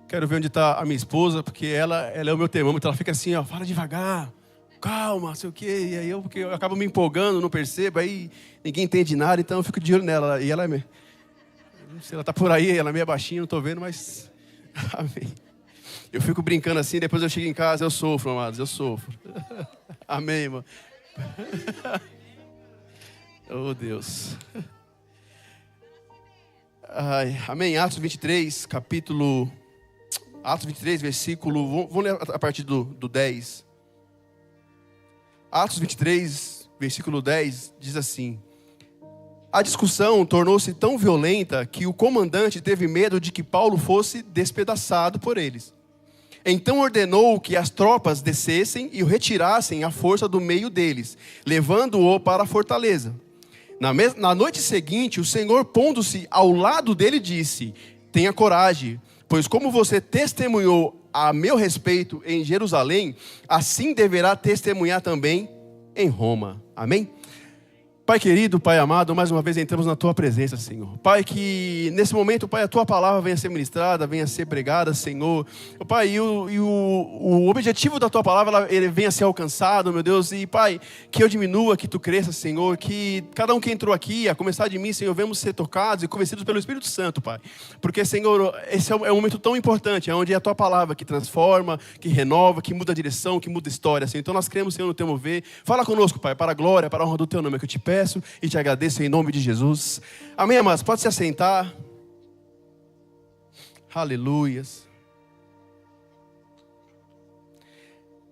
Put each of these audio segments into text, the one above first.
Quero ver onde está a minha esposa, porque ela é o meu termômetro. Ela fica assim, ó, fala devagar, calma, sei o quê. E aí porque eu acabo me empolgando, não percebo, aí ninguém entende nada, então eu fico de olho nela. E ela não sei, ela está por aí, ela é meio baixinha, não estou vendo, mas amém. Eu fico brincando assim, depois eu chego em casa, eu sofro, amados, eu sofro. Amém, irmão. Oh, Deus. Ai, amém. Atos 23, versículo... Vamos ler a partir do 10. Atos 23, versículo 10, diz assim: a discussão tornou-se tão violenta que o comandante teve medo de que Paulo fosse despedaçado por eles. Então ordenou que as tropas descessem e o retirassem à força do meio deles, levando-o para a fortaleza. Na noite seguinte, o Senhor, pondo-se ao lado dele, disse: tenha coragem, pois como você testemunhou a meu respeito em Jerusalém, assim deverá testemunhar também em Roma. Amém? Pai querido, Pai amado, mais uma vez entramos na Tua presença, Senhor. Pai, que nesse momento, Pai, a Tua palavra venha ser ministrada, venha ser pregada, Senhor. Pai, e o objetivo da Tua palavra, ele venha ser alcançado, meu Deus. E, Pai, que eu diminua, que Tu cresça, Senhor. Que cada um que entrou aqui, a começar de mim, Senhor, venhamos ser tocados e convencidos pelo Espírito Santo, Pai. Porque, Senhor, esse é um momento tão importante, onde é a Tua palavra que transforma, que renova, que muda a direção, que muda a história, Senhor. Então nós cremos, Senhor, no Teu mover. Fala conosco, Pai, para a glória, para a honra do Teu nome, que eu te peço e te agradeço em nome de Jesus. Amém, amados? Pode se assentar. Aleluias.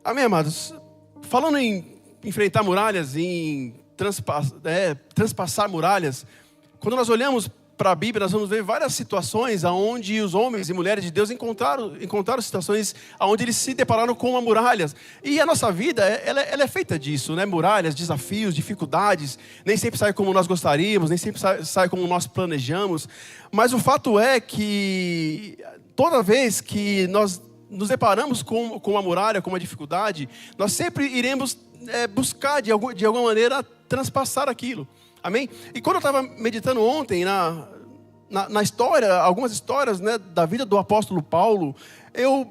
Amém, amados? Falando em enfrentar muralhas, em transpassar muralhas, quando nós olhamos para a Bíblia, nós vamos ver várias situações onde os homens e mulheres de Deus encontraram situações onde eles se depararam com uma muralha. E a nossa vida, ela é feita disso, né? Muralhas, desafios, dificuldades. Nem sempre sai como nós gostaríamos, nem sempre sai como nós planejamos. Mas o fato é que toda vez que nós nos deparamos com uma muralha, com uma dificuldade, nós sempre iremos buscar de alguma maneira transpassar aquilo. Amém? E quando eu estava meditando ontem na história, algumas histórias, né, da vida do apóstolo Paulo, eu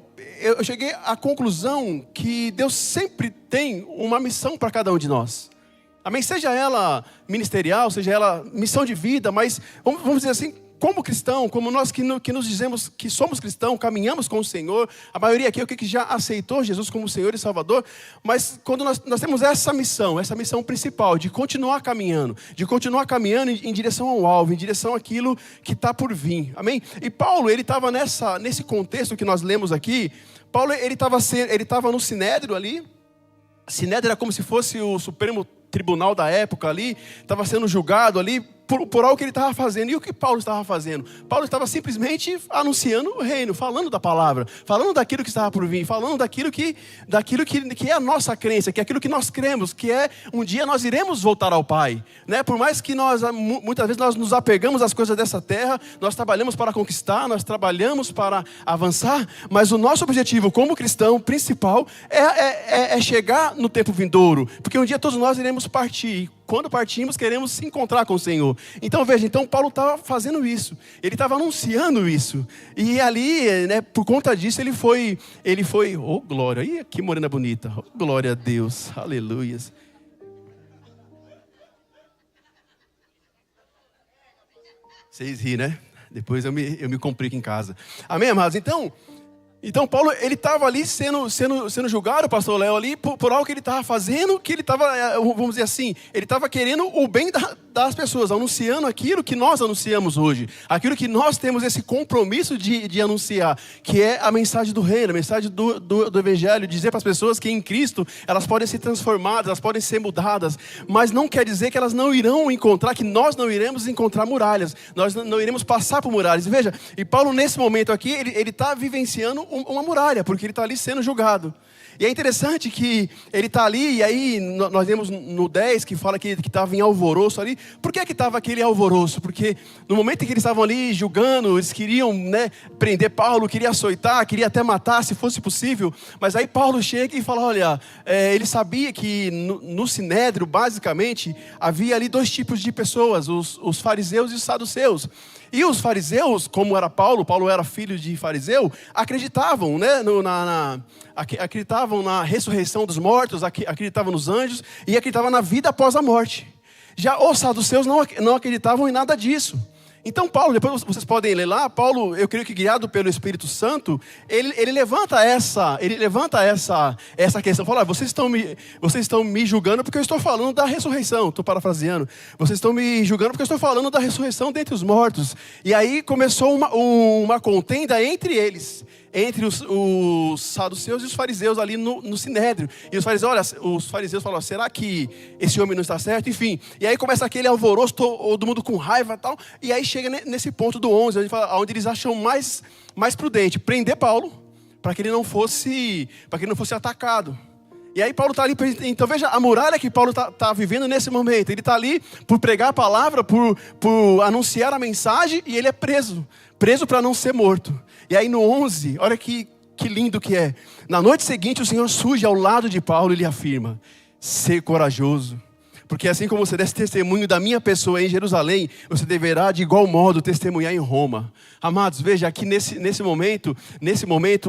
cheguei à conclusão que Deus sempre tem uma missão para cada um de nós. Amém? Seja ela ministerial, seja ela missão de vida, mas vamos dizer assim, como cristão, como nós que nos dizemos que somos cristãos, caminhamos com o Senhor, a maioria aqui é o que já aceitou Jesus como Senhor e Salvador, mas quando nós temos essa missão principal, de continuar caminhando em direção ao alvo, em direção àquilo que está por vir, amém? E Paulo, ele estava nesse contexto que nós lemos aqui. Paulo, ele estava no Sinédrio ali. Sinédrio era como se fosse o Supremo Tribunal da época ali, estava sendo julgado ali por algo que ele estava fazendo. E o que Paulo estava fazendo? Paulo estava simplesmente anunciando o reino, falando da palavra, falando daquilo que estava por vir, falando daquilo que é a nossa crença, que é aquilo que nós cremos, que é um dia nós iremos voltar ao Pai, né? Por mais que muitas vezes nós nos apegamos às coisas dessa terra, nós trabalhamos para conquistar, nós trabalhamos para avançar, mas o nosso objetivo como cristão principal é chegar no tempo vindouro, porque um dia todos nós iremos partir. Quando partimos, queremos se encontrar com o Senhor. Então veja, Paulo estava fazendo isso. Ele estava anunciando isso. E ali, né, por conta disso, ele foi, oh glória, ih, que morena bonita, oh, glória a Deus, aleluia. Vocês ri, né? Depois eu me complico em casa. Amém, amados? Então Paulo, ele estava ali sendo julgado, pastor Léo, ali por algo que ele estava fazendo, que ele estava, vamos dizer assim, ele estava querendo o bem das pessoas, anunciando aquilo que nós anunciamos hoje, aquilo que nós temos esse compromisso de anunciar, que é a mensagem do reino, a mensagem do evangelho, dizer para as pessoas que em Cristo elas podem ser transformadas, elas podem ser mudadas, mas não quer dizer que elas não irão encontrar, que nós não iremos encontrar muralhas, nós não iremos passar por muralhas. E veja, e Paulo nesse momento aqui, ele está vivenciando uma muralha, porque ele está ali sendo julgado. E é interessante que ele está ali, e aí nós vemos no 10 que fala que estava em alvoroço ali. Por que estava aquele alvoroço? Porque no momento em que eles estavam ali julgando, eles queriam, né, prender Paulo, queriam açoitar, queriam até matar se fosse possível. Mas aí Paulo chega e fala, olha, ele sabia que no Sinédrio, basicamente, havia ali dois tipos de pessoas, os fariseus e os saduceus. E os fariseus, como era Paulo era filho de fariseu, acreditavam, né, acreditavam na ressurreição dos mortos, acreditavam nos anjos e acreditavam na vida após a morte. Já os saduceus não acreditavam em nada disso. Então Paulo, depois vocês podem ler lá, Paulo, eu creio que guiado pelo Espírito Santo, ele levanta essa questão, fala, vocês estão me julgando porque eu estou falando da ressurreição, estou parafraseando, vocês estão me julgando porque eu estou falando da ressurreição dentre os mortos. E aí começou uma contenda entre eles, entre os saduceus e os fariseus ali no Sinédrio. E os fariseus falam, será que esse homem não está certo? Enfim, e aí começa aquele alvoroço, todo mundo com raiva e tal, e aí chega nesse ponto do 11, onde eles acham mais prudente prender Paulo, para que ele não fosse atacado. E aí Paulo está ali, então veja a muralha que Paulo está vivendo nesse momento. Ele está ali por pregar a palavra, por anunciar a mensagem, e ele é preso para não ser morto. E aí no 11, olha que lindo que é. Na noite seguinte o Senhor surge ao lado de Paulo e lhe afirma, ser corajoso. Porque assim como você desse testemunho da minha pessoa em Jerusalém, você deverá de igual modo testemunhar em Roma. Amados, veja aqui nesse momento,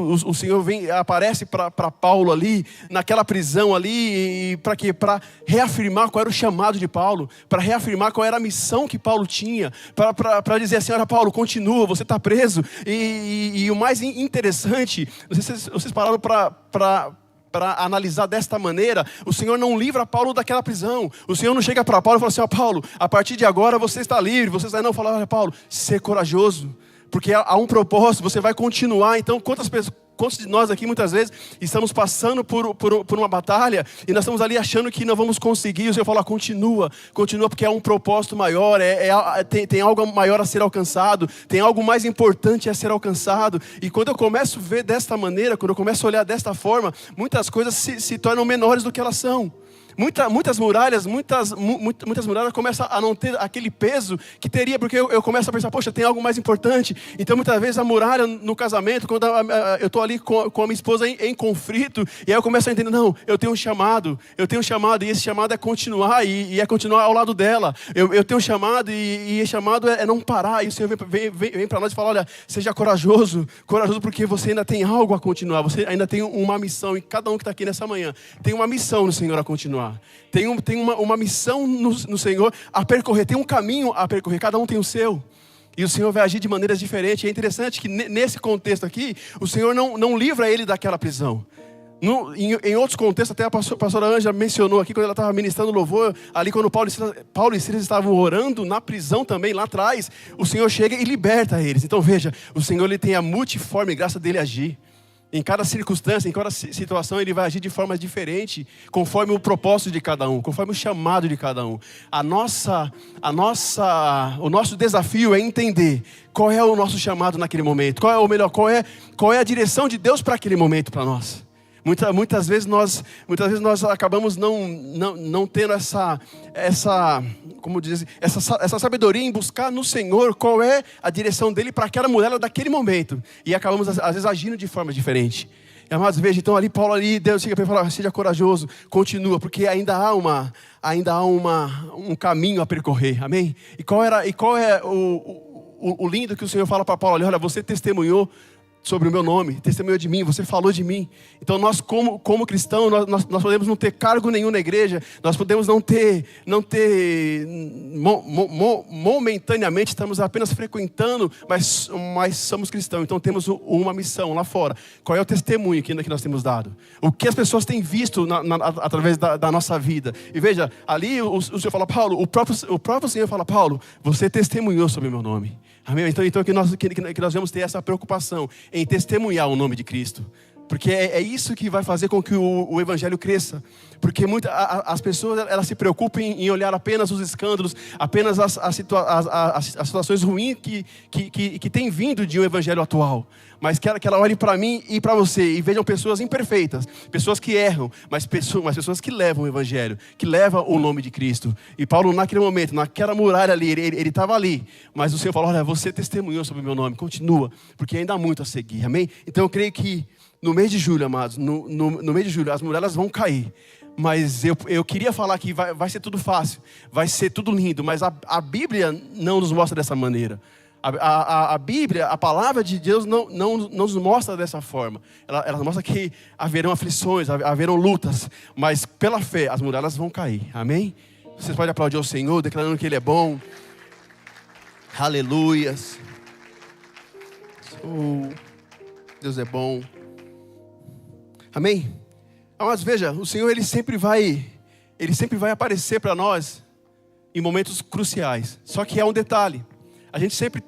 o Senhor aparece para Paulo ali, naquela prisão ali, para quê? Para reafirmar qual era o chamado de Paulo, para reafirmar qual era a missão que Paulo tinha, para dizer assim, olha Paulo, continua, você está preso. E o mais interessante, não sei se vocês pararam para analisar desta maneira, o Senhor não livra Paulo daquela prisão. O Senhor não chega para Paulo e fala assim, ó Paulo, a partir de agora você está livre. Você está não falar, olha Paulo, ser corajoso, porque há um propósito, você vai continuar. Então quantos de nós aqui muitas vezes estamos passando por uma batalha e nós estamos ali achando que não vamos conseguir. O Senhor fala, continua, porque há um propósito maior, tem algo maior a ser alcançado, tem algo mais importante a ser alcançado. E quando eu começo a ver desta maneira, quando eu começo a olhar desta forma, muitas coisas se tornam menores do que elas são. Muitas muralhas começam a não ter aquele peso que teria, porque eu começo a pensar, poxa, tem algo mais importante. Então muitas vezes a muralha no casamento, quando eu estou ali com a minha esposa em conflito, e aí eu começo a entender, não, eu tenho um chamado, e esse chamado é continuar, e é continuar ao lado dela. Eu tenho um chamado, e esse chamado é não parar. E o Senhor vem para nós e fala, olha, seja corajoso porque você ainda tem algo a continuar, você ainda tem uma missão, e cada um que está aqui nessa manhã tem uma missão no Senhor a continuar. Tem uma missão no Senhor a percorrer, tem um caminho a percorrer, cada um tem o seu. E o Senhor vai agir de maneiras diferentes. E é interessante que nesse contexto aqui, o Senhor não livra ele daquela prisão. Em outros contextos, até a pastora Ângela mencionou aqui, quando ela estava ministrando louvor, ali quando Paulo e Silas estavam orando na prisão também, lá atrás, o Senhor chega e liberta eles. Então veja, o Senhor ele tem a multiforme graça dele agir. Em cada circunstância, em cada situação, ele vai agir de forma diferente, conforme o propósito de cada um, conforme o chamado de cada um. O nosso desafio é entender qual é o nosso chamado naquele momento, qual é a direção de Deus para aquele momento para nós. Muitas vezes nós acabamos não tendo essa sabedoria em buscar no Senhor qual é a direção dele para aquela mulher daquele momento. E acabamos às vezes agindo de forma diferente. E, amados, veja, então Paulo Deus chega para ele e fala, seja corajoso, continua, porque ainda há um caminho a percorrer, amém? E qual é o lindo que o Senhor fala para Paulo, olha, você testemunhou sobre o meu nome, testemunhou de mim, você falou de mim. Então nós como cristãos, nós podemos não ter cargo nenhum na igreja, nós podemos não ter momentaneamente, estamos apenas frequentando, mas somos cristãos, então temos uma missão lá fora. Qual é o testemunho que nós temos dado? O que as pessoas têm visto através da nossa vida? E veja, ali o Senhor fala, Paulo, o próprio Senhor fala, Paulo, você testemunhou sobre o meu nome. Amém? Então que nós vamos ter essa preocupação em testemunhar o nome de Cristo. Porque é isso que vai fazer com que o evangelho cresça. Porque as pessoas elas se preocupam em olhar apenas os escândalos, apenas as situações ruins que tem vindo de um evangelho atual. Mas que ela olhe para mim e para você e vejam pessoas imperfeitas, pessoas que erram, mas pessoas que levam o evangelho, que levam o nome de Cristo. E Paulo naquele momento, naquela muralha ali, ele estava ali, mas o Senhor falou, olha, você testemunhou sobre o meu nome, continua, porque ainda há muito a seguir, amém? Então eu creio que no mês de julho, amados, no mês de julho, as muralhas vão cair. Mas eu queria falar que vai ser tudo fácil, vai ser tudo lindo, mas a Bíblia não nos mostra dessa maneira. A Bíblia, a palavra de Deus não nos mostra dessa forma. Ela mostra que haverão aflições, haverão lutas, mas pela fé as muralhas vão cair. Amém? Vocês podem aplaudir ao Senhor, declarando que Ele é bom. Aleluias. Oh, Deus é bom. Amém? Mas veja, o Senhor Ele sempre vai aparecer para nós em momentos cruciais. Só que há um detalhe. A gente sempre,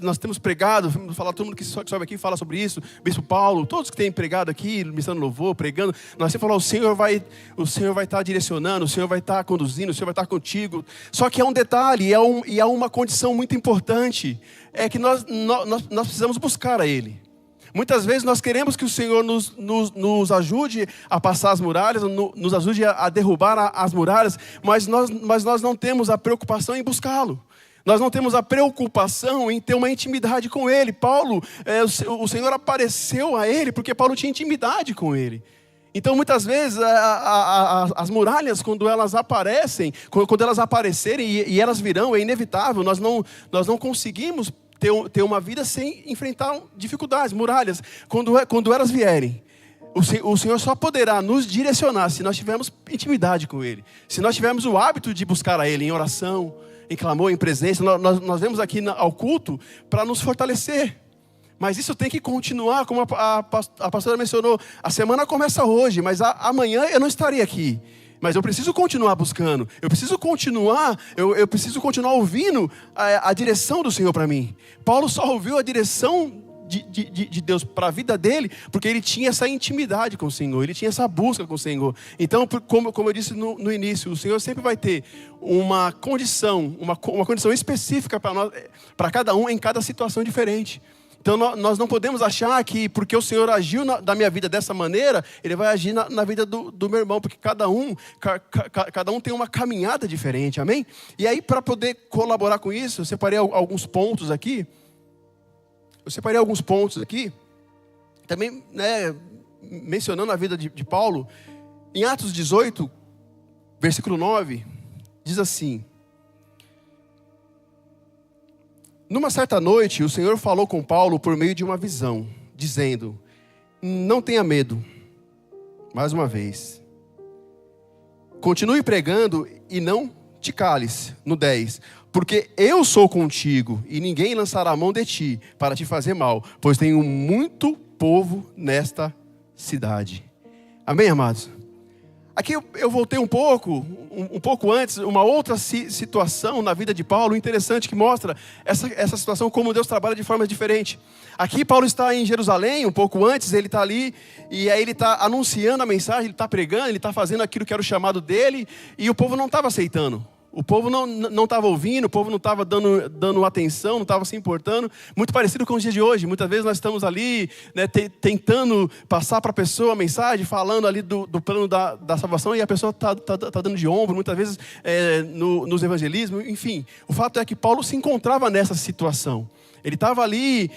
nós temos pregado, todo mundo que sobe aqui fala sobre isso, Bispo Paulo, todos que têm pregado aqui, ministrando louvor, pregando, nós sempre falamos, o Senhor vai estar direcionando, o Senhor vai estar conduzindo, o Senhor vai estar contigo. Só que há um detalhe, e há uma condição muito importante, é que nós precisamos buscar a Ele. Muitas vezes nós queremos que o Senhor nos ajude a passar as muralhas, nos ajude a derrubar as muralhas, mas nós não temos a preocupação em buscá-lo. Nós não temos a preocupação em ter uma intimidade com Ele. O Senhor apareceu a ele porque Paulo tinha intimidade com Ele. Então muitas vezes as muralhas, quando elas aparecerem e elas virão, é inevitável, nós não conseguimos ter uma vida sem enfrentar dificuldades, muralhas. Quando elas vierem, o Senhor só poderá nos direcionar se nós tivermos intimidade com Ele. Se nós tivermos o hábito de buscar a Ele em oração, em clamor, em presença. Nós vemos aqui ao culto para nos fortalecer. Mas isso tem que continuar, como a pastora mencionou. A semana começa hoje, mas amanhã eu não estarei aqui. Mas eu preciso continuar buscando. Eu preciso continuar ouvindo a direção do Senhor para mim. Paulo só ouviu a direção de Deus para a vida dele, porque ele tinha essa intimidade com o Senhor, ele tinha essa busca com o Senhor. Então, como eu disse no início, o Senhor sempre vai ter uma condição específica para nós, para cada um, em cada situação diferente. Então nós não podemos achar que porque o Senhor agiu na minha vida dessa maneira, Ele vai agir na vida do meu irmão, porque cada um tem uma caminhada diferente, amém? E aí, para poder colaborar com isso, eu separei alguns pontos aqui. Também mencionando a vida de Paulo. Em Atos 18, versículo 9, diz assim: numa certa noite, o Senhor falou com Paulo por meio de uma visão, dizendo: não tenha medo, mais uma vez. Continue pregando e não te cales. No 10, porque eu sou contigo e ninguém lançará a mão de ti para te fazer mal, pois tenho muito povo nesta cidade. Amém, amados? Aqui eu voltei um pouco antes, uma outra situação na vida de Paulo, interessante, que mostra essa situação, como Deus trabalha de forma diferente. Aqui Paulo está em Jerusalém, um pouco antes, ele está ali, e aí ele está anunciando a mensagem, ele está pregando, ele está fazendo aquilo que era o chamado dele, e o povo não estava aceitando. O povo não estava ouvindo, o povo não estava dando atenção, não estava se importando. Muito parecido com os dias de hoje. Muitas vezes nós estamos ali, tentando passar para a pessoa a mensagem, falando ali do plano da salvação, e a pessoa está dando de ombro, muitas vezes nos evangelismos. Enfim, o fato é que Paulo se encontrava nessa situação. Ele estava ali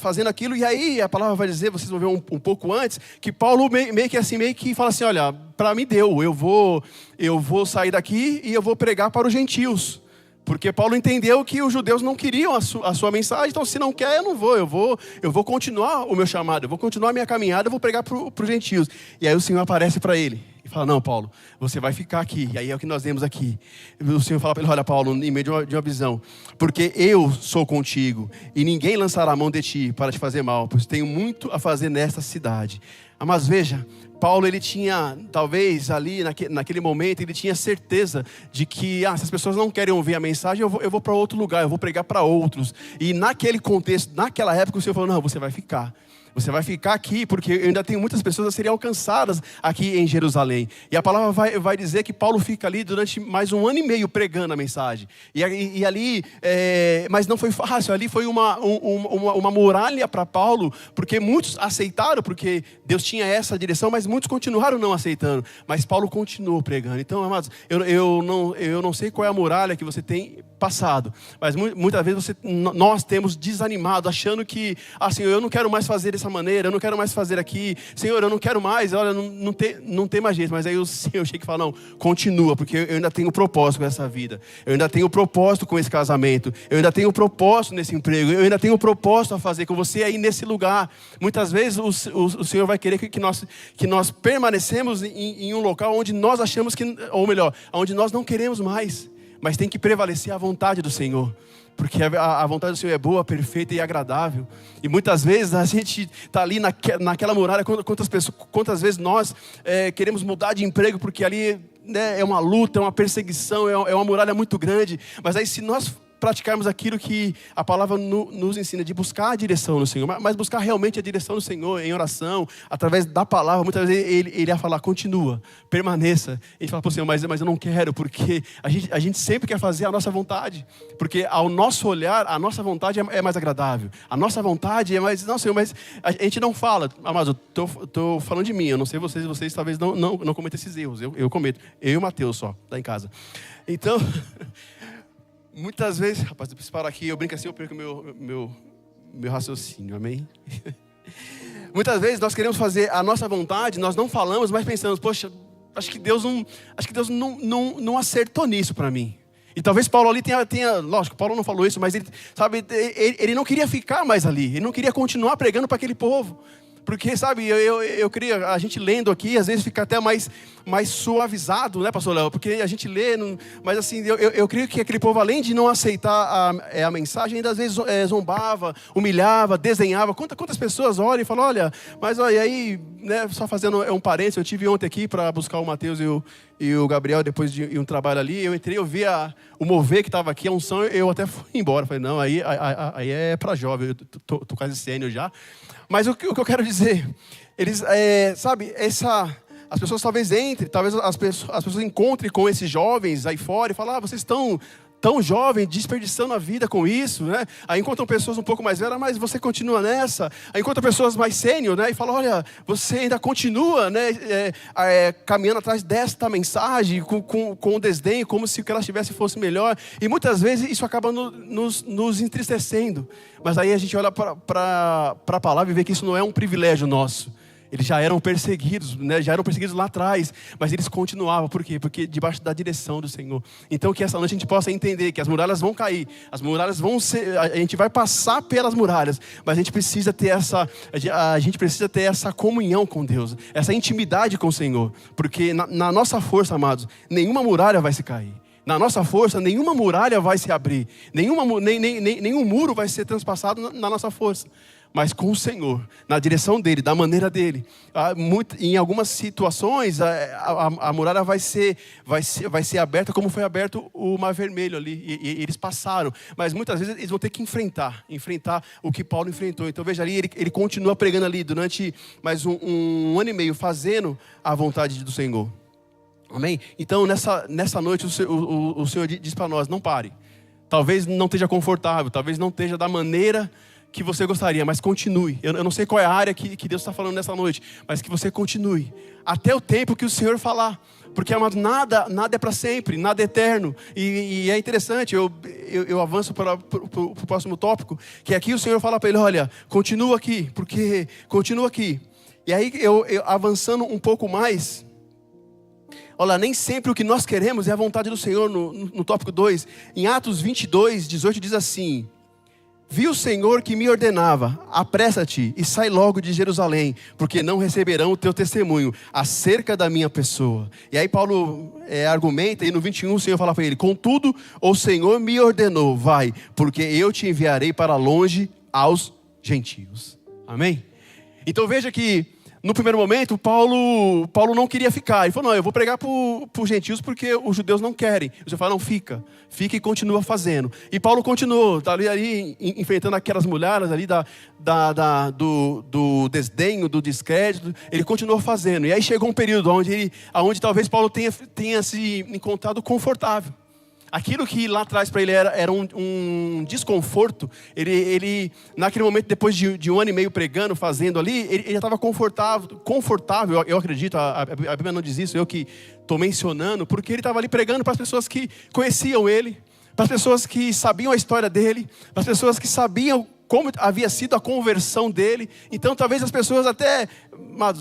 fazendo aquilo, e aí a palavra vai dizer, vocês vão ver um pouco antes, que Paulo meio que fala assim: olha, para mim deu, eu vou sair daqui e eu vou pregar para os gentios. Porque Paulo entendeu que os judeus não queriam a sua mensagem, então se não quer, eu vou continuar o meu chamado, eu vou continuar a minha caminhada, eu vou pregar para os gentios. E aí o Senhor aparece para ele e fala: não, Paulo, você vai ficar aqui. E aí é o que nós vemos aqui. O Senhor fala para ele: olha, Paulo, em meio de uma visão, porque eu sou contigo e ninguém lançará a mão de ti para te fazer mal, pois tenho muito a fazer nesta cidade. Mas veja, Paulo, ele tinha, talvez ali naquele momento, ele tinha certeza de que se as pessoas não querem ouvir a mensagem, eu vou para outro lugar, eu vou pregar para outros. E naquele contexto, naquela época, o Senhor falou: não, você vai ficar. Você vai ficar aqui, porque eu ainda tenho muitas pessoas a serem alcançadas aqui em Jerusalém. E a palavra vai dizer que Paulo fica ali durante mais 1 ano e meio pregando a mensagem. E ali, mas não foi fácil, ali foi uma muralha para Paulo, porque muitos aceitaram, porque Deus tinha essa direção, mas muitos continuaram não aceitando. Mas Paulo continuou pregando. Então, amados, eu não sei qual é a muralha que você tem passado. Mas muitas vezes nós temos desanimado, achando que, Senhor, eu não quero mais fazer dessa maneira, eu não quero mais fazer aqui, Senhor, eu não quero mais, olha, não tem mais jeito. Mas aí o Senhor chega e fala, não, continua, porque eu ainda tenho propósito com essa vida, eu ainda tenho propósito com esse casamento, eu ainda tenho propósito nesse emprego, eu ainda tenho propósito a fazer com você aí nesse lugar. Muitas vezes o Senhor vai querer que nós permanecemos em um local onde nós achamos que, ou melhor, onde nós não queremos mais. Mas tem que prevalecer a vontade do Senhor. Porque a vontade do Senhor é boa, perfeita e agradável. E muitas vezes a gente está ali naquela muralha. Quantas vezes nós queremos mudar de emprego porque ali, né, é uma luta, é uma perseguição, é uma muralha muito grande. Mas aí se nós praticarmos aquilo que a palavra nos ensina, de buscar a direção do Senhor, mas buscar realmente a direção do Senhor em oração, através da palavra, muitas vezes ele ia falar, continua, permaneça. Ele fala para o Senhor, mas eu não quero, porque a gente sempre quer fazer a nossa vontade, porque ao nosso olhar, a nossa vontade é mais agradável, a nossa vontade é mais, não Senhor, mas a gente não fala, mas eu estou falando de mim, eu não sei vocês talvez não cometam esses erros, eu cometo, eu e o Mateus só, lá em casa. Então... Muitas vezes, rapaz, eu preciso parar aqui, eu brinco assim, eu perco meu raciocínio, amém? Muitas vezes nós queremos fazer a nossa vontade, nós não falamos, mas pensamos, poxa, acho que Deus não acertou nisso para mim. E talvez Paulo ali tenha, lógico, Paulo não falou isso, mas ele não queria ficar mais ali, ele não queria continuar pregando para aquele povo. Porque, sabe, eu queria, a gente lendo aqui, às vezes fica até mais suavizado, né, pastor Léo? Porque a gente lê, mas assim, eu creio que aquele povo, além de não aceitar a mensagem, ainda às vezes zombava, humilhava, desdenhava. Quantas pessoas olham e falam, olha, mas olha, aí, né, só fazendo um parênteses, eu tive ontem aqui para buscar o Mateus e o Gabriel, depois de um trabalho ali, eu entrei, eu vi o mover que estava aqui, a unção, eu até fui embora. Falei, não, aí é para jovem, eu tô quase sênior já. Mas o que eu quero dizer, eles, sabe, as pessoas talvez entrem, talvez as pessoas encontrem com esses jovens aí fora e falem, vocês estão tão jovens, desperdiçando a vida com isso, né? Aí encontram pessoas um pouco mais velhas, mas você continua nessa. Aí encontram pessoas mais sênior, né? E falam, olha, você ainda continua, né? Caminhando atrás desta mensagem, com desdém, como se o que ela tivesse fosse melhor. E muitas vezes isso acaba nos entristecendo. Mas aí a gente olha para a palavra e vê que isso não é um privilégio nosso. Eles já eram perseguidos, né? Já eram perseguidos lá atrás, mas eles continuavam. Por quê? Porque debaixo da direção do Senhor. Então que essa noite a gente possa entender que as muralhas vão cair, as muralhas vão ser, a gente vai passar pelas muralhas, mas a gente precisa ter essa comunhão com Deus, essa intimidade com o Senhor, porque na nossa força, amados, nenhuma muralha vai se cair. Na nossa força, nenhuma muralha vai se abrir, nenhum muro vai ser transpassado na nossa força. Mas com o Senhor, na direção dEle, da maneira dEle. Em algumas situações, a muralha vai ser aberta como foi aberto o Mar Vermelho ali. E eles passaram. Mas muitas vezes eles vão ter que enfrentar o que Paulo enfrentou. Então veja ali, ele continua pregando ali durante mais um ano e meio, fazendo a vontade do Senhor. Amém? Então nessa noite o Senhor diz para nós, não pare. Talvez não esteja confortável, talvez não esteja da maneira que você gostaria, mas continue. Eu não sei qual é a área que Deus está falando nessa noite, mas que você continue, até o tempo que o Senhor falar, porque, amado, nada é para sempre, nada é eterno, e é interessante, eu avanço para o próximo tópico, que aqui o Senhor fala para ele, olha, continua aqui, porque continua aqui, e aí eu avançando um pouco mais, olha, nem sempre o que nós queremos é a vontade do Senhor. No tópico 2, em Atos 22, 18 diz assim, vi o Senhor que me ordenava, apressa-te e sai logo de Jerusalém, porque não receberão o teu testemunho acerca da minha pessoa. E aí Paulo argumenta, e no 21 o Senhor fala para ele, contudo o Senhor me ordenou, vai, porque eu te enviarei para longe aos gentios. Amém? Então veja que no primeiro momento, Paulo não queria ficar. Ele falou, não, eu vou pregar para os gentios porque os judeus não querem. O Senhor fala, não, fica e continua fazendo. E Paulo continuou, tá ali enfrentando aquelas mulheres ali do desdenho, do descrédito. Ele continuou fazendo. E aí chegou um período onde talvez Paulo tenha se encontrado confortável. Aquilo que lá atrás para ele era um desconforto, ele naquele momento, depois de um ano e meio pregando, fazendo ali, ele já estava confortável, eu acredito, a Bíblia não diz isso, eu que estou mencionando, porque ele estava ali pregando para as pessoas que conheciam ele, para as pessoas que sabiam a história dele, para as pessoas que sabiam como havia sido a conversão dele. Então talvez as pessoas até, mas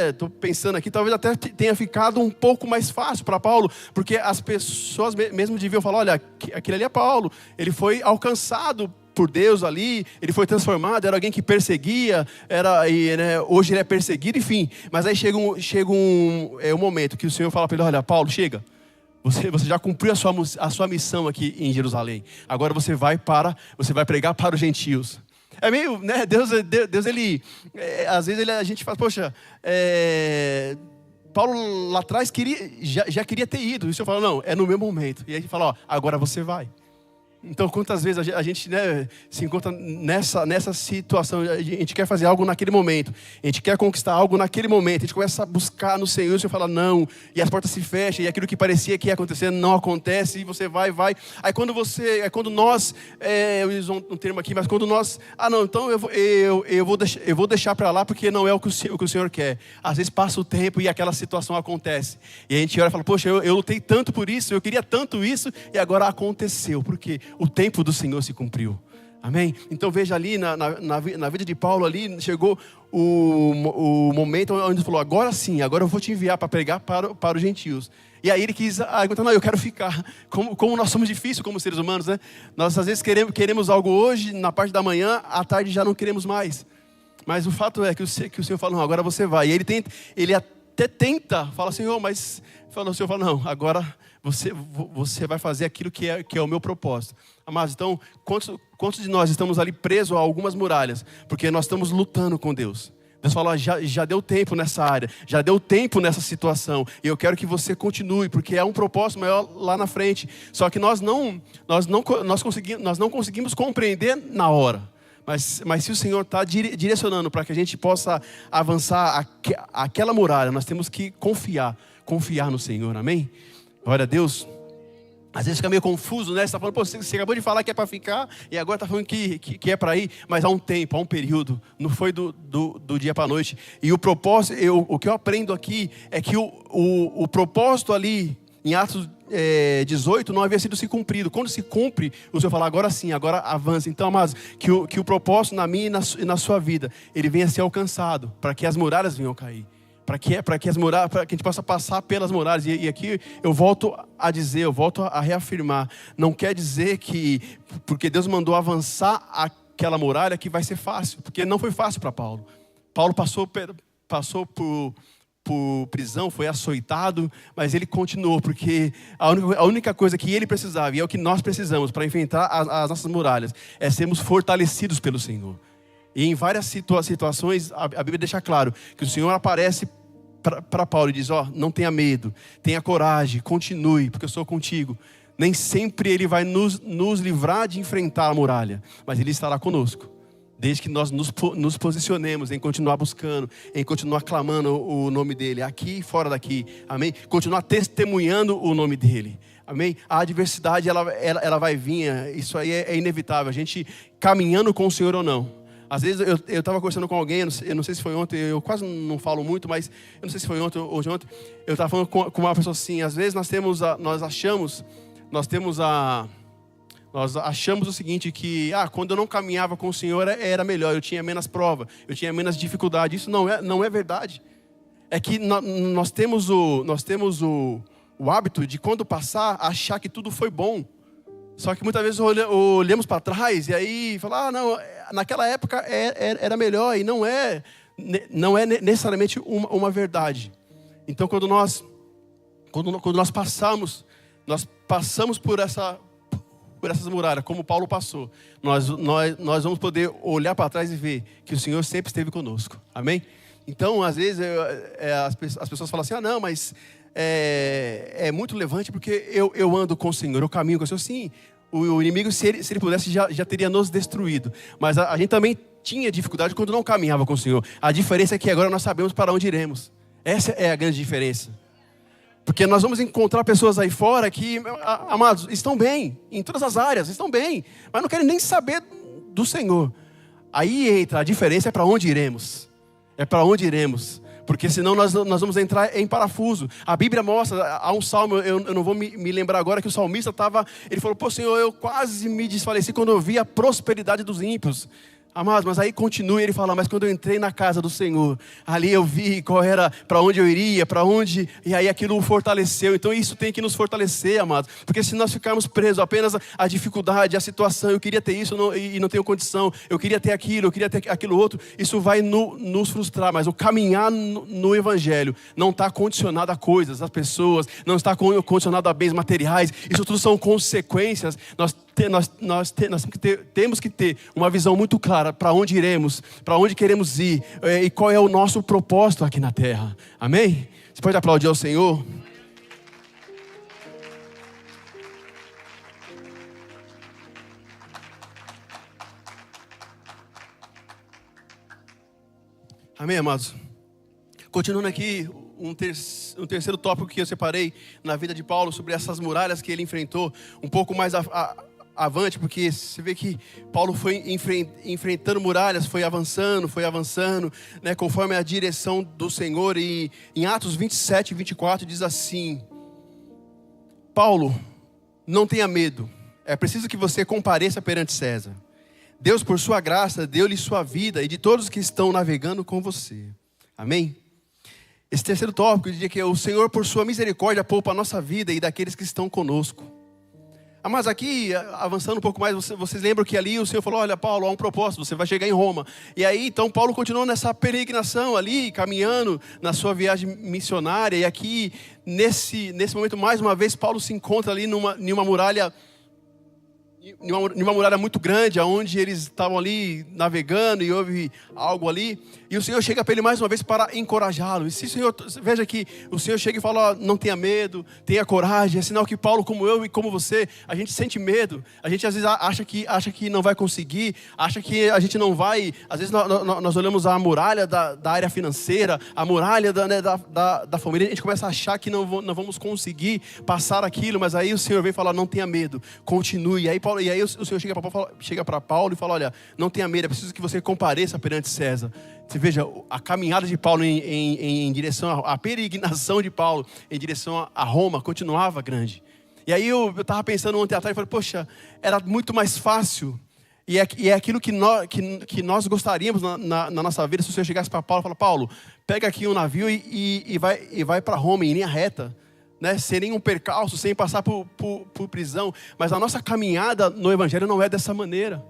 estou pensando aqui, talvez até tenha ficado um pouco mais fácil para Paulo, porque as pessoas mesmo deviam falar, olha, aquele ali é Paulo, ele foi alcançado por Deus ali, ele foi transformado, era alguém que perseguia, hoje ele é perseguido, enfim. Mas aí chega um momento que o Senhor fala para ele, olha, Paulo, chega. Você já cumpriu a sua missão aqui em Jerusalém. Agora você vai pregar para os gentios. É meio, né? Deus ele, às vezes a gente fala, poxa, Paulo lá atrás já queria ter ido. E o Senhor fala, não, é no meu momento. E aí ele fala, ó, agora você vai. Então, quantas vezes a gente, né, se encontra nessa situação, a gente quer fazer algo naquele momento, a gente quer conquistar algo naquele momento, a gente começa a buscar no Senhor, o Senhor fala não, e as portas se fecham, e aquilo que parecia que ia acontecer não acontece, e você vai. Aí quando nós, eu uso um termo aqui, mas quando nós, não, então eu vou deixar para lá, porque não é o que o Senhor quer. Às vezes passa o tempo e aquela situação acontece, e a gente olha e fala, poxa, eu lutei tanto por isso, eu queria tanto isso, e agora aconteceu, porque o tempo do Senhor se cumpriu. Amém? Então veja ali na vida de Paulo ali, chegou o momento onde ele falou, agora sim, agora eu vou te enviar para pregar para os gentios. E aí ele quis argumentar, não, eu quero ficar. Como nós somos difíceis como seres humanos, né? Nós às vezes queremos algo hoje, na parte da manhã, à tarde já não queremos mais. Mas o fato é que o Senhor fala, não, agora você vai. E ele até tenta, fala, Senhor, mas o Senhor fala, não, agora você vai fazer aquilo que é o meu propósito. Amados, então, quantos de nós estamos ali presos a algumas muralhas? Porque nós estamos lutando com Deus. Deus fala, já deu tempo nessa área, já deu tempo nessa situação, e eu quero que você continue, porque há um propósito maior lá na frente. Só que nós não conseguimos compreender na hora. Mas se o Senhor está direcionando para que a gente possa avançar aquela muralha, nós temos que confiar no Senhor, amém? Glória a Deus. Às vezes fica meio confuso, né? Você está falando, pô, você acabou de falar que é para ficar, e agora está falando que é para ir, mas há um tempo, há um período, não foi do dia para a noite. E o propósito, o que eu aprendo aqui é que o propósito ali, em Atos 18, não havia sido se cumprido. Quando se cumpre, o Senhor fala, agora sim, agora avança. Então, amados, que o propósito na minha e na sua vida, ele venha a ser alcançado, para que as muralhas venham a cair. Para que a gente possa passar pelas muralhas. E aqui eu volto a dizer, eu volto a reafirmar. Não quer dizer que, porque Deus mandou avançar aquela muralha, que vai ser fácil. Porque não foi fácil para Paulo. Paulo passou por prisão, foi açoitado, mas ele continuou, porque a única coisa que ele precisava, e é o que nós precisamos para enfrentar as nossas muralhas, é sermos fortalecidos pelo Senhor. E em várias situações, a Bíblia deixa claro que o Senhor aparece para Paulo e diz, não tenha medo, tenha coragem, continue, porque eu sou contigo. Nem sempre Ele vai nos livrar de enfrentar a muralha, mas Ele estará conosco. Desde que nós nos posicionemos em continuar buscando, em continuar clamando o nome dEle, aqui e fora daqui, amém? Continuar testemunhando o nome dEle, amém? A adversidade, ela vai vir, isso aí é inevitável, a gente caminhando com o Senhor ou não. Às vezes eu estava conversando com alguém, eu não sei se foi ontem, eu quase não falo muito, mas eu não sei se foi ontem ou de ontem, eu estava falando com uma pessoa assim, às vezes nós achamos o seguinte, que quando eu não caminhava com o Senhor era melhor, eu tinha menos prova, eu tinha menos dificuldade. Isso não é verdade. É que nós temos o hábito de, quando passar, achar que tudo foi bom. Só que muitas vezes olhamos para trás e aí falamos, não, naquela época era melhor, e não é necessariamente uma verdade. Então quando nós passamos por essas muralhas, como Paulo passou, nós vamos poder olhar para trás e ver que o Senhor sempre esteve conosco, amém? Então às vezes as pessoas falam assim, não, mas é muito levante porque eu ando com o Senhor, eu caminho com o Senhor. Sim, o inimigo, se ele pudesse, já teria nos destruído. Mas a gente também tinha dificuldade quando não caminhava com o Senhor. A diferença é que agora nós sabemos para onde iremos. Essa é a grande diferença. Porque nós vamos encontrar pessoas aí fora que, amados, estão bem, em todas as áreas, estão bem, mas não querem nem saber do Senhor. Aí entra a diferença, é para onde iremos. É para onde iremos. porque senão nós vamos entrar em parafuso. A Bíblia mostra, há um salmo, eu não vou me lembrar agora, que o salmista ele falou, pô Senhor, eu quase me desfaleci quando eu vi a prosperidade dos ímpios. Amados, mas aí continua, ele fala, mas quando eu entrei na casa do Senhor, ali eu vi qual era, para onde eu iria, e aí aquilo o fortaleceu. Então isso tem que nos fortalecer, amados, porque se nós ficarmos presos apenas à dificuldade, à situação, eu queria ter isso e não tenho condição, eu queria ter aquilo outro, isso vai nos frustrar. Mas o caminhar no Evangelho não está condicionado a coisas, a pessoas, não está condicionado a bens materiais, isso tudo são consequências. Nós temos que ter uma visão muito clara para onde iremos, para onde queremos ir e qual é o nosso propósito aqui na terra. Amém? Você pode aplaudir ao Senhor? Amém, amados? Continuando aqui, um terceiro tópico que eu separei na vida de Paulo, sobre essas muralhas que ele enfrentou, um pouco mais avante, porque você vê que Paulo foi enfrentando muralhas, foi avançando, né, conforme a direção do Senhor. E em Atos 27 e 24 diz assim: Paulo, não tenha medo, é preciso que você compareça perante César. Deus, por sua graça, deu-lhe sua vida e de todos que estão navegando com você. Amém? Esse terceiro tópico diz que o Senhor, por sua misericórdia, poupa a nossa vida e daqueles que estão conosco. Mas aqui, avançando um pouco mais, vocês lembram que ali o Senhor falou, olha Paulo, há um propósito, você vai chegar em Roma. E aí então Paulo continuou nessa peregrinação ali, caminhando na sua viagem missionária. E aqui, nesse momento, mais uma vez, Paulo se encontra ali numa muralha muito grande, onde eles estavam ali navegando e houve algo ali, e o Senhor chega para ele mais uma vez para encorajá-lo. E se o Senhor, veja que o Senhor chega e fala, não tenha medo, tenha coragem. É sinal que Paulo, como eu e como você, a gente sente medo, a gente às vezes acha que não vai conseguir, acha que a gente não vai. Às vezes nós olhamos a muralha da área financeira, a muralha da família, a gente começa a achar que não vamos conseguir passar aquilo, mas aí o Senhor vem falar, não tenha medo, continue. E aí o Senhor chega para Paulo e fala, olha, não tenha medo, é preciso que você compareça perante César. Você veja, a caminhada de Paulo em direção, a peregrinação de Paulo em direção a Roma continuava grande. E aí eu estava pensando ontem atrás e falei, poxa, era muito mais fácil. E é aquilo que nós gostaríamos na nossa vida, se o Senhor chegasse para Paulo e fala, Paulo, pega aqui um navio e vai para Roma em linha reta. Né, sem nenhum percalço, sem passar por prisão. Mas a nossa caminhada no Evangelho não é dessa maneira.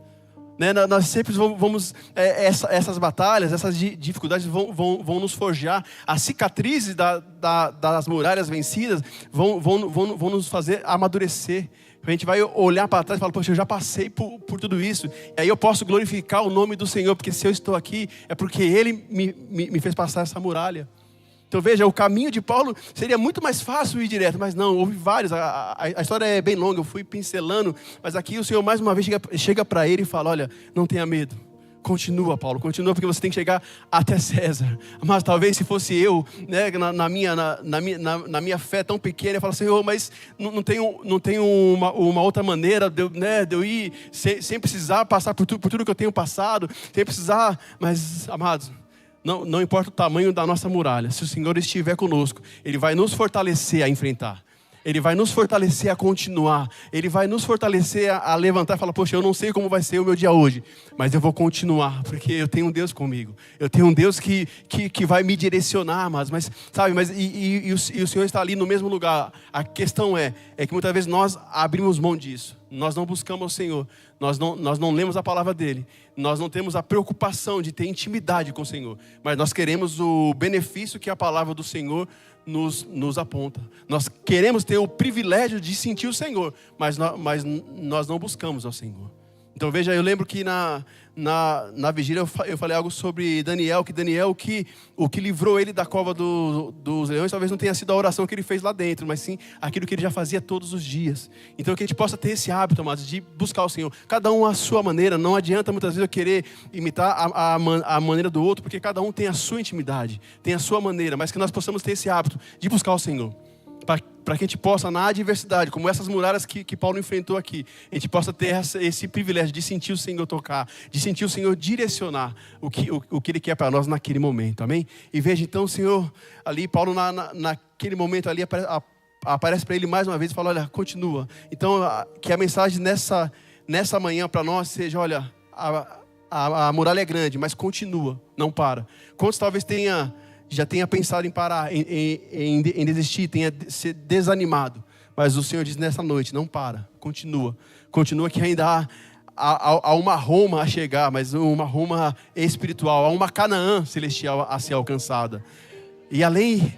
Né, nós sempre vamos essas batalhas, essas dificuldades vão nos forjar. As cicatrizes das muralhas vencidas vão nos fazer amadurecer. A gente vai olhar para trás e falar, poxa, eu já passei por tudo isso. E aí eu posso glorificar o nome do Senhor, porque se eu estou aqui, é porque Ele me fez passar essa muralha. Então veja, o caminho de Paulo seria muito mais fácil ir direto, mas não, houve vários, a história é bem longa, eu fui pincelando, mas aqui o Senhor mais uma vez chega para ele e fala, olha, não tenha medo, continua Paulo, continua, porque você tem que chegar até César. Mas talvez se fosse eu, né, na minha fé tão pequena, eu falo, Senhor, mas não tenho uma outra maneira de eu ir sem precisar passar por tudo que eu tenho passado, sem precisar, mas amados, não importa o tamanho da nossa muralha, se o Senhor estiver conosco, Ele vai nos fortalecer a enfrentar. Ele vai nos fortalecer a continuar. Ele vai nos fortalecer a levantar e falar, poxa, eu não sei como vai ser o meu dia hoje, mas eu vou continuar, porque eu tenho um Deus comigo. Eu tenho um Deus que vai me direcionar, mas sabe, e o Senhor está ali no mesmo lugar. A questão é que muitas vezes nós abrimos mão disso. Nós não buscamos o Senhor. Nós não lemos a palavra dEle. Nós não temos a preocupação de ter intimidade com o Senhor. Mas nós queremos o benefício que a palavra do Senhor nos aponta. Nós queremos ter o privilégio de sentir o Senhor, mas nós não buscamos ao Senhor. Então veja, eu lembro que na vigília eu falei algo sobre Daniel, que o que livrou ele da cova dos leões talvez não tenha sido a oração que ele fez lá dentro, mas sim aquilo que ele já fazia todos os dias. Então que a gente possa ter esse hábito, amados, de buscar o Senhor, cada um à sua maneira. Não adianta muitas vezes eu querer imitar a maneira do outro, porque cada um tem a sua intimidade, tem a sua maneira, mas que nós possamos ter esse hábito de buscar o Senhor. para que a gente possa, na adversidade, como essas muralhas que Paulo enfrentou aqui, a gente possa ter esse privilégio de sentir o Senhor tocar, de sentir o Senhor direcionar o que Ele quer para nós naquele momento, amém? E veja então o Senhor ali, Paulo naquele momento ali aparece para ele mais uma vez e fala, olha, continua. Então que a mensagem nessa manhã para nós seja, olha, a muralha é grande, mas continua, não para. Quantos talvez já tenha pensado em parar, em desistir, tenha se desanimado. Mas o Senhor diz nessa noite, não para, continua. Continua que ainda há uma Roma a chegar, mas uma Roma espiritual, há uma Canaã celestial a ser alcançada. E além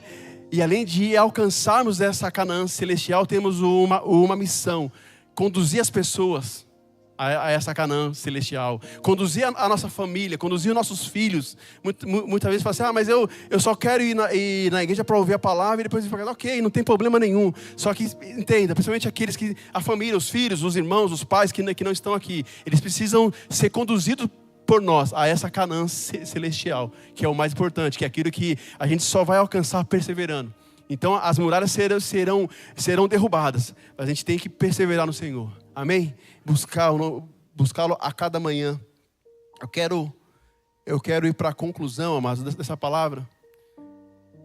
de alcançarmos essa Canaã celestial, temos uma missão, conduzir as pessoas a essa Canaã celestial, conduzir a nossa família, conduzir os nossos filhos. Muitas vezes fala assim, mas eu só quero ir na igreja para ouvir a palavra e depois falar, ok, não tem problema nenhum. Só que entenda, principalmente aqueles que, a família, os filhos, os irmãos, os pais que não estão aqui, eles precisam ser conduzidos por nós a essa Canaã celestial, que é o mais importante, que é aquilo que a gente só vai alcançar perseverando. Então as muralhas serão derrubadas, mas a gente tem que perseverar no Senhor, amém? Buscá-lo a cada manhã. Eu quero ir para a conclusão, amados, dessa palavra,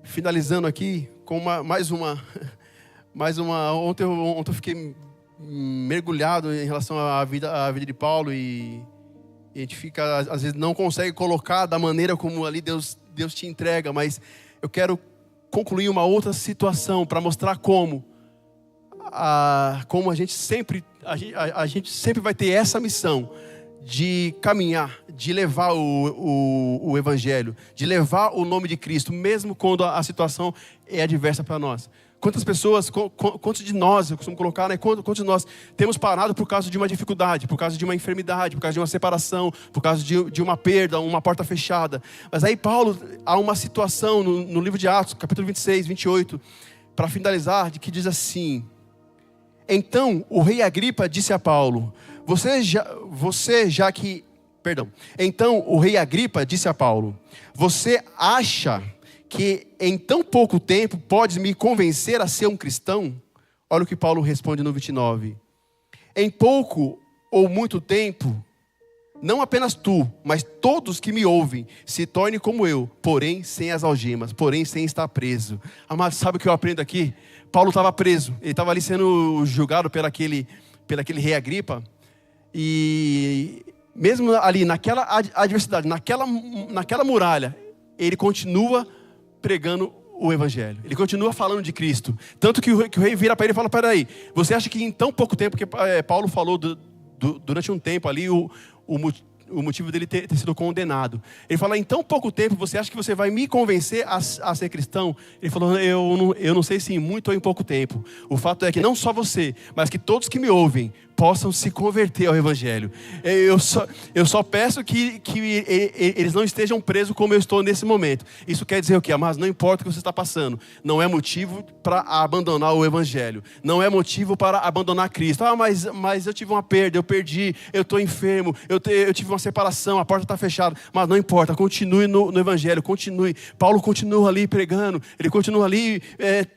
finalizando aqui com mais uma. Ontem eu fiquei mergulhado em relação à vida de Paulo e a gente fica, às vezes não consegue colocar da maneira como ali Deus te entrega, mas eu quero concluir uma outra situação para mostrar como a gente sempre vai ter essa missão de caminhar, de levar o Evangelho, de levar o nome de Cristo, mesmo quando a situação é adversa para nós. Quantas pessoas, quantos de nós, eu costumo colocar, né? Quantos de nós temos parado por causa de uma dificuldade, por causa de uma enfermidade, por causa de uma separação, por causa de uma perda, uma porta fechada. Mas aí Paulo, há uma situação no livro de Atos, capítulo 26, 28, para finalizar, que diz assim: então o rei Agripa disse a Paulo, então o rei Agripa disse a Paulo, você acha que em tão pouco tempo podes me convencer a ser um cristão? Olha o que Paulo responde no 29. Em pouco ou muito tempo, não apenas tu, mas todos que me ouvem, se tornem como eu, porém sem as algemas, porém sem estar preso. Amado, sabe o que eu aprendo aqui? Paulo estava preso, ele estava ali sendo julgado por aquele rei Agripa, e mesmo ali naquela adversidade, naquela muralha, ele continua pregando o Evangelho, ele continua falando de Cristo, tanto que o rei vira para ele e fala, peraí, você acha que em tão pouco tempo, que Paulo falou durante um tempo ali, o motivo dele ter sido condenado, ele fala, em tão pouco tempo, você acha que você vai me convencer a ser cristão? Ele falou, eu não sei se em muito ou em pouco tempo, o fato é que não só você, mas que todos que me ouvem, possam se converter ao Evangelho. Eu só peço que eles não estejam presos como eu estou nesse momento. Isso quer dizer o quê? Mas não importa o que você está passando, não é motivo para abandonar o Evangelho, não é motivo para abandonar Cristo. Mas eu tive uma perda, eu perdi, eu estou enfermo, eu tive uma separação, a porta está fechada. Mas não importa, continue no Evangelho, continue. Paulo continua ali pregando, ele continua ali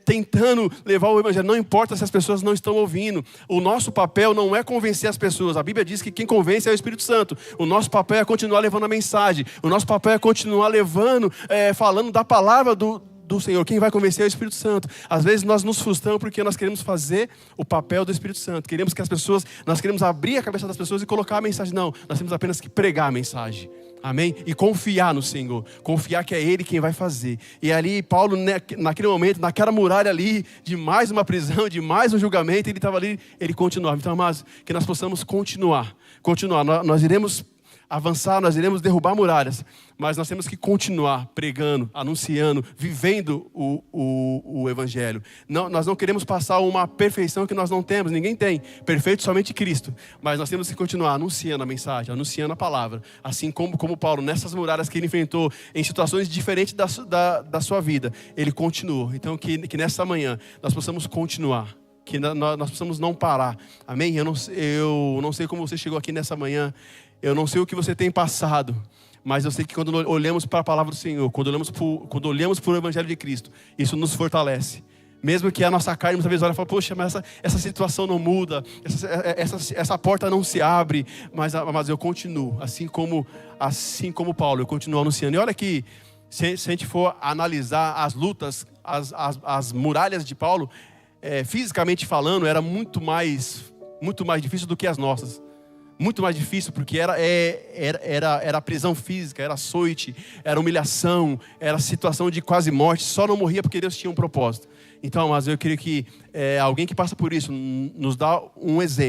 tentando levar o Evangelho. Não importa se as pessoas não estão ouvindo. O nosso papel não é convencer as pessoas. A Bíblia diz que quem convence é o Espírito Santo. O nosso papel é continuar levando a mensagem. O nosso papel é continuar levando, falando da palavra do Senhor. Quem vai convencer é o Espírito Santo. Às vezes nós nos frustramos porque nós queremos fazer o papel do Espírito Santo. Nós queremos abrir a cabeça das pessoas e colocar a mensagem. Não, nós temos apenas que pregar a mensagem. Amém? E confiar no Senhor. Confiar que é Ele quem vai fazer. E ali Paulo, naquele momento, naquela muralha ali, de mais uma prisão, de mais um julgamento, ele estava ali, ele continuava. Então, amados, que nós possamos continuar. Nós iremos avançar, nós iremos derrubar muralhas, mas nós temos que continuar pregando, anunciando, vivendo o Evangelho. Nós não queremos passar uma perfeição que nós não temos, ninguém tem, perfeito somente Cristo, mas nós temos que continuar anunciando a mensagem, anunciando a palavra, assim como Paulo, nessas muralhas que ele enfrentou, em situações diferentes da sua vida, ele continuou. Então que nessa manhã nós possamos continuar, que nós possamos não parar, amém? Eu não sei como você chegou aqui nessa manhã, eu não sei o que você tem passado, mas eu sei que quando olhamos para a palavra do Senhor, quando olhamos para o Evangelho de Cristo, isso nos fortalece. Mesmo que a nossa carne muitas vezes olha e fala, poxa, mas essa situação não muda, essa porta não se abre, mas eu continuo, assim como Paulo, eu continuo anunciando. E olha que, se a gente for analisar as lutas, as muralhas de Paulo, fisicamente falando, era muito mais difícil do que as nossas. Muito mais difícil, porque era prisão física, era açoite, era humilhação, era situação de quase morte. Só não morria porque Deus tinha um propósito. Então, mas eu queria que alguém que passa por isso nos dá um exemplo.